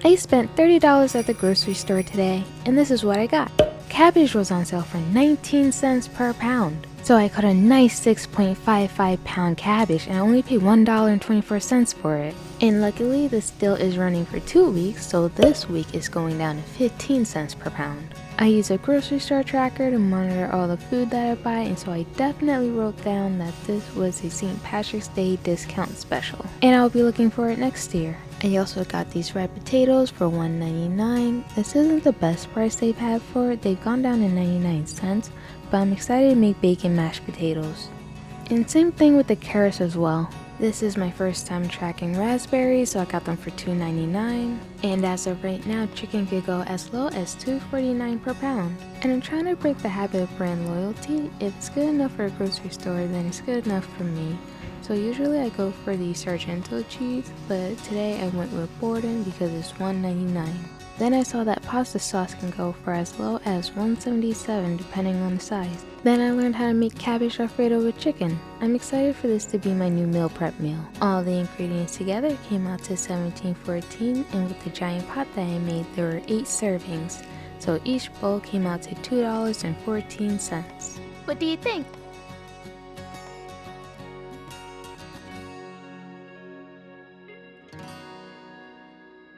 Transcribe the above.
I spent $30 at the grocery store today, and this is what I got. Cabbage was on sale for 19 cents per pound. So I caught a nice 6.55 pound cabbage and I only paid $1.24 for it. And luckily this deal is running for 2 weeks, so this week is going down to 15 cents per pound. I use a grocery store tracker to monitor all the food that I buy, and so I definitely wrote down that this was a St. Patrick's Day discount special. And I'll be looking for it next year. I also got these red potatoes for $1.99. This isn't the best price they've had for it. They've gone down to 99 cents, but I'm excited to make bacon mashed potatoes. And same thing with the carrots as well. This is my first time tracking raspberries, so I got them for $2.99. And as of right now, chicken could go as low as $2.49 per pound. And I'm trying to break the habit of brand loyalty. If it's good enough for a grocery store, then it's good enough for me. So usually I go for the Sargento cheese, but today I went with Borden because it's $1.99. Then I saw that pasta sauce can go for as low as $1.77 depending on the size. Then I learned how to make cabbage Alfredo with chicken. I'm excited for this to be my new meal prep meal. All the ingredients together came out to $17.14, and with the giant pot that I made there were 8 servings. So each bowl came out to $2.14. What do you think?